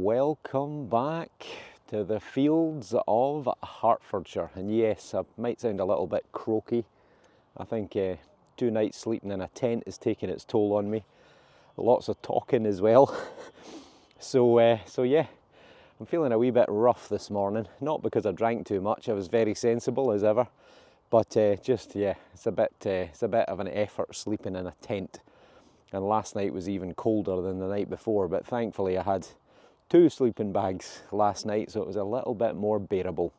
Welcome back to the fields of Hertfordshire. And yes, I might sound a little bit croaky. I think 2 nights sleeping in a tent is taking its toll on me. Lots of talking as well. So yeah, I'm feeling a wee bit rough this morning. Not because I drank too much, I was very sensible as ever. But just, yeah, it's a bit of an effort sleeping in a tent. And last night was even colder than the night before, but thankfully I had 2 sleeping bags last night, so it was a little bit more bearable.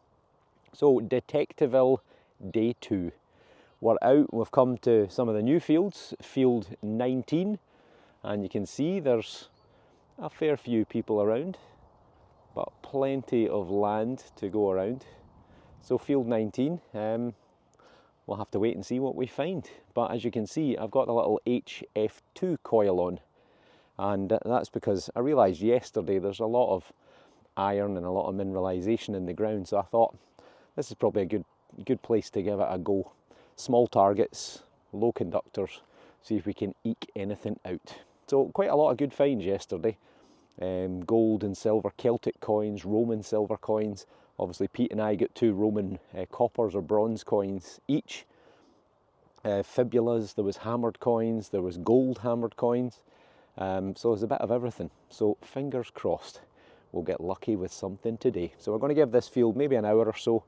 So Detectival day 2. We're out, we've come to some of the new fields, field 19, and you can see there's a fair few people around, but plenty of land to go around. So field 19, we'll have to wait and see what we find. But as you can see, I've got the little HF2 coil on. And that's because I realised yesterday there's a lot of iron and a lot of mineralisation in the ground. So I thought this is probably a good place to give it a go. Small targets, low conductors, see if we can eke anything out. So quite a lot of good finds yesterday. Gold and silver Celtic coins, Roman silver coins. Obviously Pete and I got 2 Roman coppers or bronze coins each. Fibulas, there was hammered coins, there was gold hammered coins. So there's a bit of everything. So fingers crossed we'll get lucky with something today. So we're going to give this field maybe an hour or so,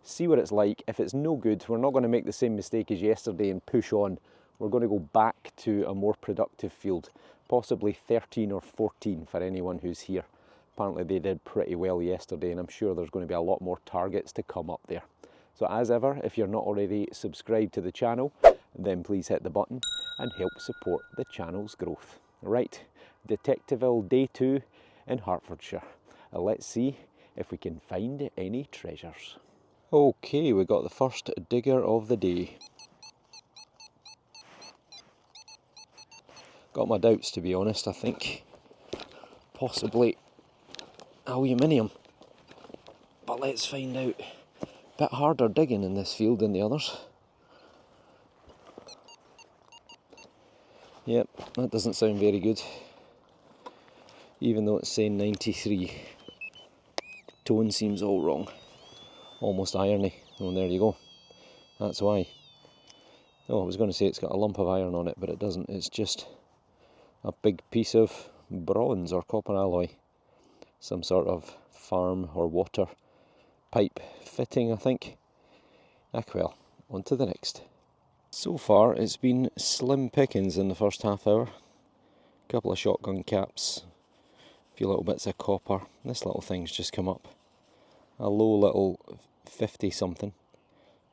see what it's like. If it's no good, we're not going to make the same mistake as yesterday and push on. We're going to go back to a more productive field, possibly 13 or 14 for anyone who's here. Apparently they did pretty well yesterday, and I'm sure there's going to be a lot more targets to come up there. So as ever, if you're not already subscribed to the channel, then please hit the button and help support the channel's growth. Right, Detectival day 2 in Hertfordshire. Let's see if we can find any treasures. Okay, we got the first digger of the day. Got my doubts, to be honest. I think possibly aluminium, but let's find out. Bit harder digging in this field than the others. Yep, that doesn't sound very good, even though it's saying 93. Tone seems all wrong, almost irony. Oh, there you go, that's why. Oh, I was going to say it's got a lump of iron on it, but it doesn't. It's just a big piece of bronze or copper alloy. Some sort of farm or water pipe fitting, I think. Well, on to the next. So far it's been slim pickings in the first half hour. A couple of shotgun caps, a few little bits of copper. This little thing's just come up. A low little 50 something.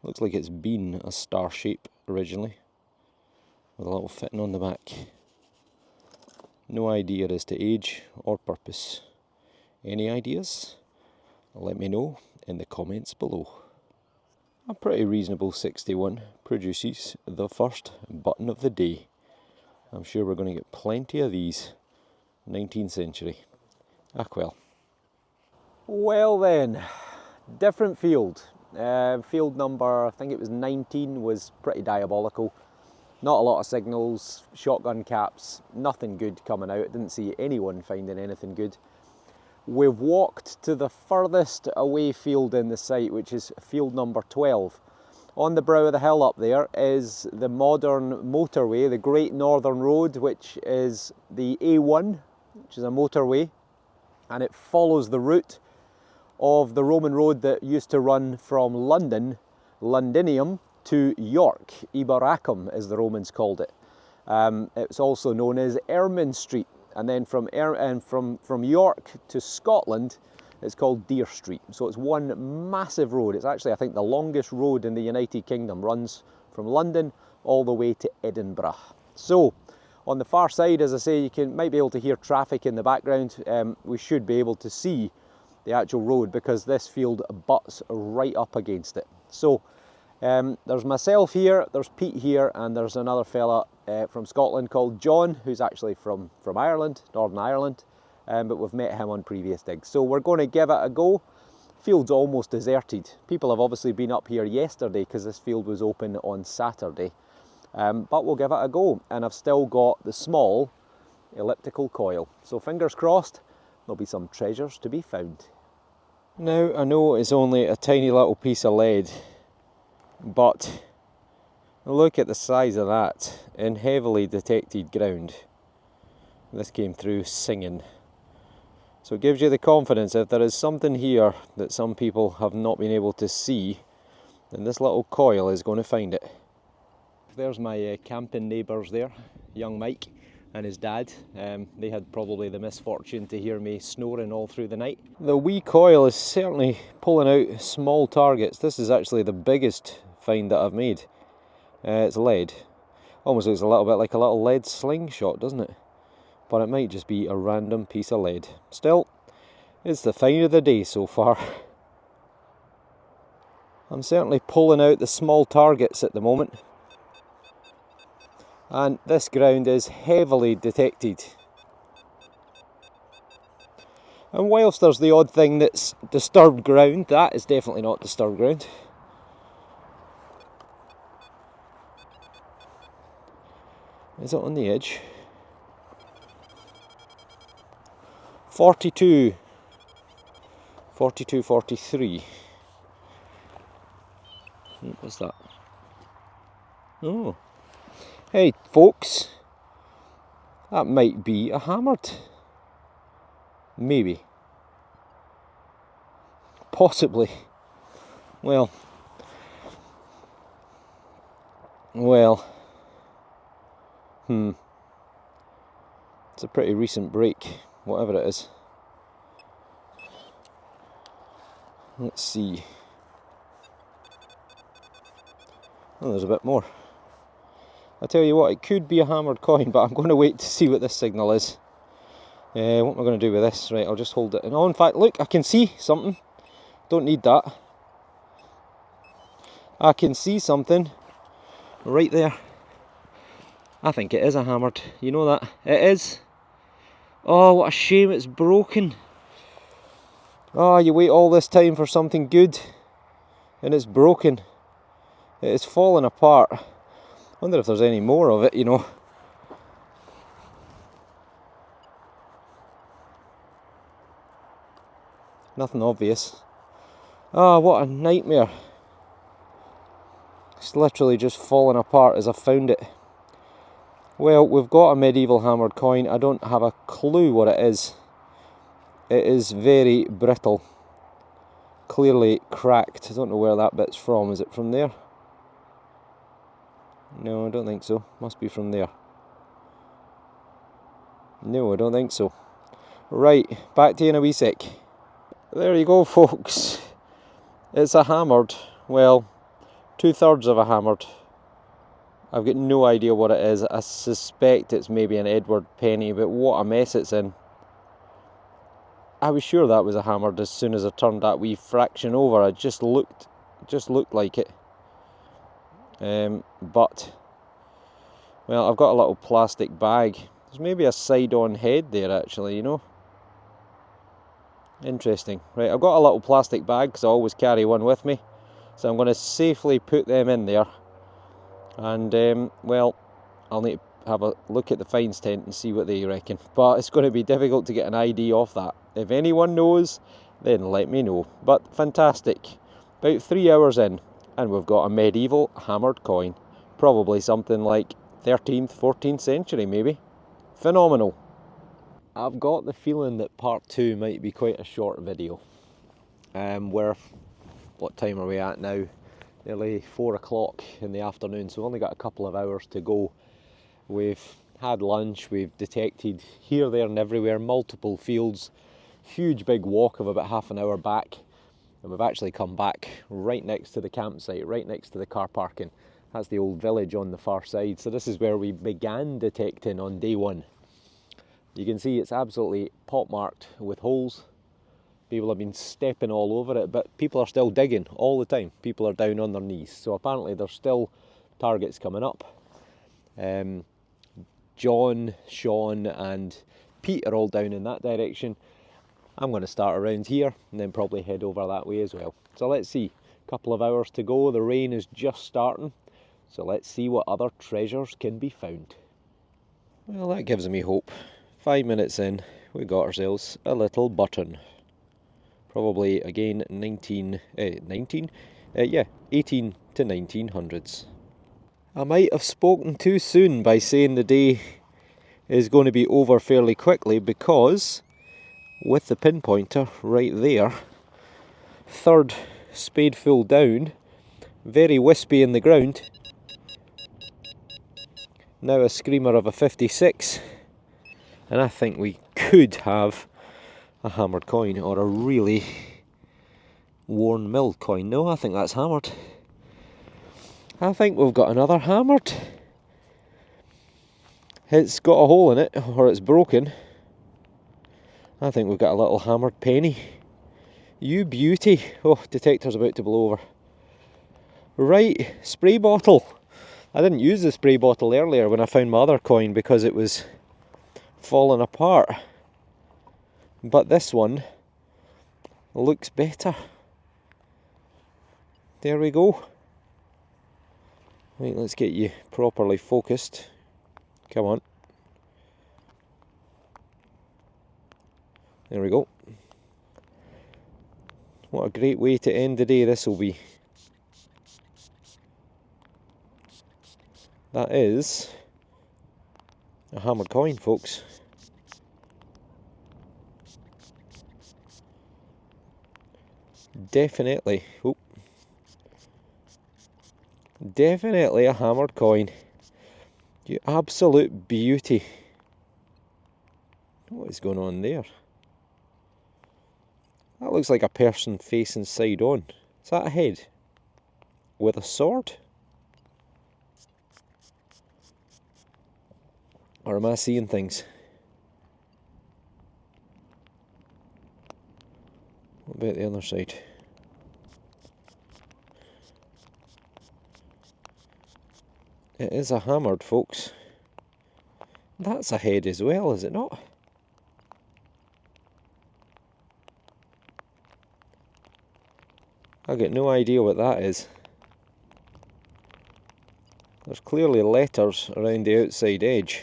Looks like it's been a star shape originally, with a little fitting on the back. No idea as to age or purpose. Any ideas? Let me know in the comments below. A pretty reasonable 61 produces the first button of the day. I'm sure we're going to get plenty of these. 19th century. Well. Well then, different field. Field number, I think it was 19, was pretty diabolical. Not a lot of signals, shotgun caps, nothing good coming out. I didn't see anyone finding anything good. We've walked to the furthest away field in the site, which is field number 12. On the brow of the hill up there is the modern motorway, the Great Northern Road, which is the A1, which is a motorway, and it follows the route of the Roman road that used to run from London, Londinium, to York. Iberacum, as the Romans called it. It's also known as Ermine Street. And then from York to Scotland, it's called Deer Street. So it's one massive road. It's actually, I think, the longest road in the United Kingdom. Runs from London all the way to Edinburgh. So on the far side, as I say, you might be able to hear traffic in the background. We should be able to see the actual road because this field butts right up against it. So there's myself here, there's Pete here, and there's another fella from Scotland called John, who's actually from Ireland, Northern Ireland, but we've met him on previous digs. So we're going to give it a go. Field's almost deserted. People have obviously been up here yesterday because this field was open on Saturday, but we'll give it a go. And I've still got the small elliptical coil. So fingers crossed, there'll be some treasures to be found. Now, I know it's only a tiny little piece of lead, but look at the size of that in heavily detected ground. This came through singing. So it gives you the confidence if there is something here that some people have not been able to see, then this little coil is going to find it. There's my camping neighbours there, young Mike and his dad. They had probably the misfortune to hear me snoring all through the night. The wee coil is certainly pulling out small targets. This is actually the biggest find that I've made. It's lead. Almost looks a little bit like a little lead slingshot, doesn't it? But it might just be a random piece of lead. Still, it's the find of the day so far. I'm certainly pulling out the small targets at the moment. And this ground is heavily detected. And whilst there's the odd thing that's disturbed ground, that is definitely not disturbed ground. Is it on the edge? 42, 43. What's that? Oh. Hey folks, that might be a hammered. Maybe. Possibly. Well. It's a pretty recent break, whatever it is. Let's see. Oh, there's a bit more. I tell you what, it could be a hammered coin, but I'm going to wait to see what this signal is. What am I going to do with this? Right, I'll just hold it. And oh, in fact, look, I can see something. Don't need that. I can see something right there. I think it is a hammered. You know that? It is. Oh, what a shame it's broken. Oh, you wait all this time for something good, and it's broken. It is falling apart. I wonder if there's any more of it, you know. Nothing obvious. Ah, what a nightmare. It's literally just falling apart as I found it. Well, we've got a medieval hammered coin. I don't have a clue what it is. It is very brittle. Clearly cracked. I don't know where that bit's from. Is it from there? No, I don't think so. Must be from there. No, I don't think so. Right, back to you in a wee sec. There you go, folks. It's a hammered. Well, 2/3 of a hammered. I've got no idea what it is. I suspect it's maybe an Edward penny, but what a mess it's in. I was sure that was a hammered as soon as I turned that wee fraction over. It just looked like it. But, well, I've got a little plastic bag. There's maybe a side-on head there, actually, you know. Interesting. Right, I've got a little plastic bag because I always carry one with me. So I'm going to safely put them in there. And, well, I'll need to have a look at the fines tent and see what they reckon. But it's going to be difficult to get an ID off that. If anyone knows, then let me know. But fantastic. About 3 hours in, and we've got a medieval hammered coin. Probably something like 13th, 14th century maybe. Phenomenal. I've got the feeling that part 2 might be quite a short video. What time are we at now? Nearly 4 o'clock in the afternoon, so we've only got a couple of hours to go. We've had lunch, we've detected here, there and everywhere, multiple fields, huge big walk of about half an hour back, and we've actually come back right next to the campsite, right next to the car parking. That's the old village on the far side, so this is where we began detecting on day 1. You can see it's absolutely pot-marked with holes. People have been stepping all over it, but people are still digging all the time. People are down on their knees, so apparently there's still targets coming up. John, Sean and Pete are all down in that direction. I'm going to start around here and then probably head over that way as well. So let's see, a couple of hours to go. The rain is just starting, so let's see what other treasures can be found. Well, that gives me hope. 5 minutes in, we got ourselves a little button. Probably again 18 to 1900s. I might have spoken too soon by saying the day is going to be over fairly quickly, because with the pinpointer right there, third spadeful down, very wispy in the ground, now a screamer of a 56, and I think we could have a hammered coin, or a really worn milled coin. No, I think that's hammered. I think we've got another hammered. It's got a hole in it, or it's broken. I think we've got a little hammered penny. You beauty. Oh, detector's about to blow over. Right, spray bottle. I didn't use the spray bottle earlier when I found my other coin because it was falling apart. But this one looks better. There we go. Right, let's get you properly focused. Come on. There we go. What a great way to end the day this will be. That is a hammered coin, folks. Definitely. Oh. Definitely a hammered coin. You absolute beauty. What is going on there? That looks like a person facing side on. Is that a head? With a sword? Or am I seeing things? What about the other side? It is a hammered, folks. That's a head as well, is it not? I've got no idea what that is. There's clearly letters around the outside edge,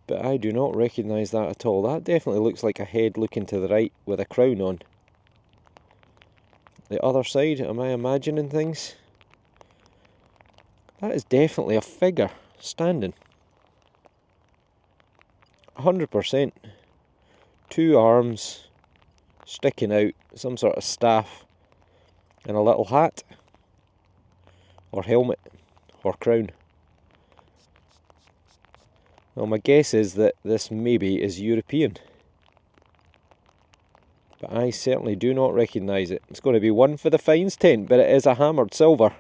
but I do not recognise that at all. That definitely looks like a head looking to the right with a crown on. The other side, am I imagining things? That is definitely a figure standing. 100%. Two arms sticking out, some sort of staff, and a little hat, or helmet, or crown. Well, my guess is that this maybe is European, but I certainly do not recognise it. It's going to be one for the fines tent, but it is a hammered silver,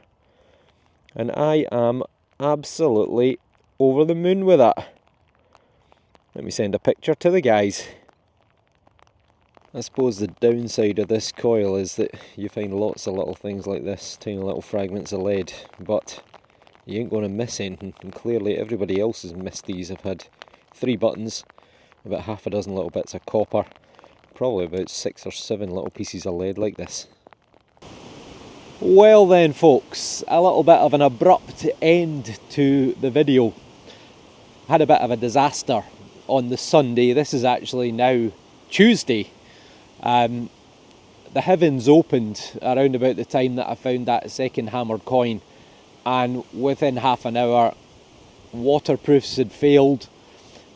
and I am absolutely over the moon with that. Let me send a picture to the guys. I suppose the downside of this coil is that you find lots of little things like this, tiny little fragments of lead, but you ain't going to miss anything, and clearly everybody else has missed these. I've had 3 buttons, about half a dozen little bits of copper, probably about 6 or 7 little pieces of lead like this. Well then folks, a little bit of an abrupt end to the video. Had a bit of a disaster on the Sunday. This is actually now Tuesday. The heavens opened around about the time that I found that second hammered coin, and within half an hour waterproofs had failed.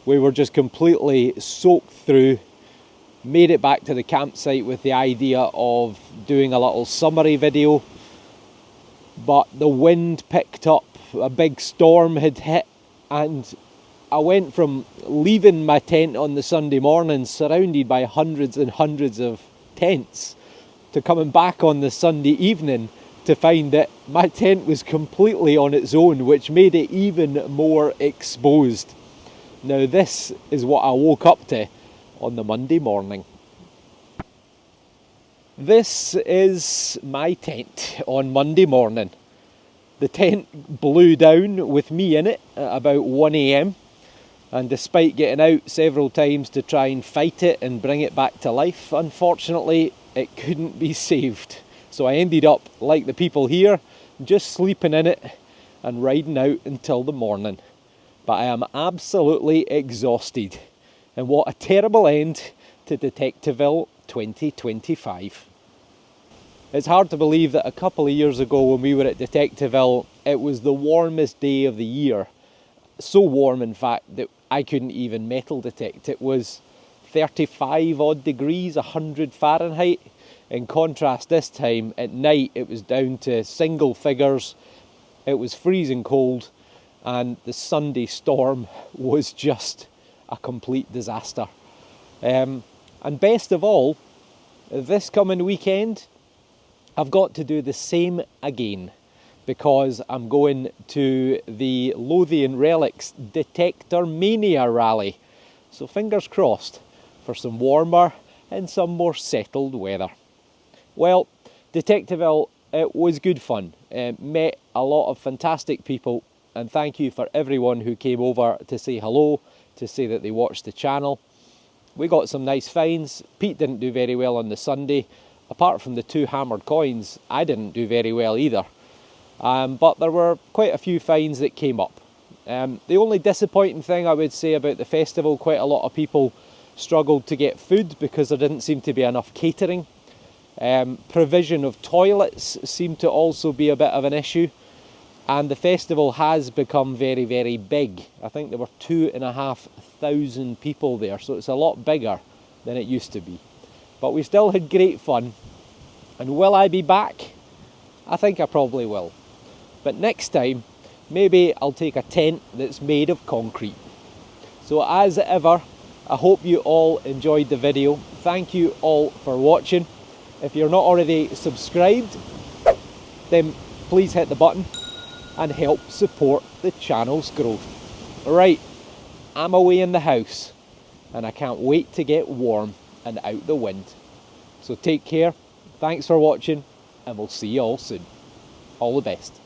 We were just completely soaked through. Made it back to the campsite with the idea of doing a little summary video, but the wind picked up, a big storm had hit, and I went from leaving my tent on the Sunday morning surrounded by hundreds and hundreds of tents to coming back on the Sunday evening to find that my tent was completely on its own, which made it even more exposed. Now this is what I woke up to on the Monday morning. This is my tent on Monday morning. The tent blew down with me in it at about 1 AM. And despite getting out several times to try and fight it and bring it back to life, unfortunately it couldn't be saved. So I ended up, like the people here, just sleeping in it and riding out until the morning. but I am absolutely exhausted. And what a terrible end to Detectival 2025. It's hard to believe that a couple of years ago when we were at Detectival, it was the warmest day of the year. So warm, in fact, that I couldn't even metal detect. It was 35 odd degrees, 100 Fahrenheit. In contrast, this time at night, it was down to single figures. It was freezing cold, and the Sunday storm was just a complete disaster. And best of all, this coming weekend, I've got to do the same again, because I'm going to the Lothian Relics Detector Mania rally. So fingers crossed for some warmer and some more settled weather. Well, Detectival, it was good fun. Met a lot of fantastic people, and thank you for everyone who came over to say hello, to say that they watched the channel. We got some nice finds. Pete didn't do very well on the Sunday. Apart from the 2 hammered coins, I didn't do very well either. But there were quite a few finds that came up. The only disappointing thing I would say about the festival, quite a lot of people struggled to get food because there didn't seem to be enough catering. Provision of toilets seemed to also be a bit of an issue. And the festival has become very, very big. I think there were 2,500 people there, so it's a lot bigger than it used to be. But we still had great fun. And will I be back? I think I probably will. But next time, maybe I'll take a tent that's made of concrete. So as ever, I hope you all enjoyed the video. Thank you all for watching. If you're not already subscribed, then please hit the button and help support the channel's growth. Right, I'm away in the house and I can't wait to get warm and out the wind. So take care, thanks for watching, and we'll see you all soon. All the best.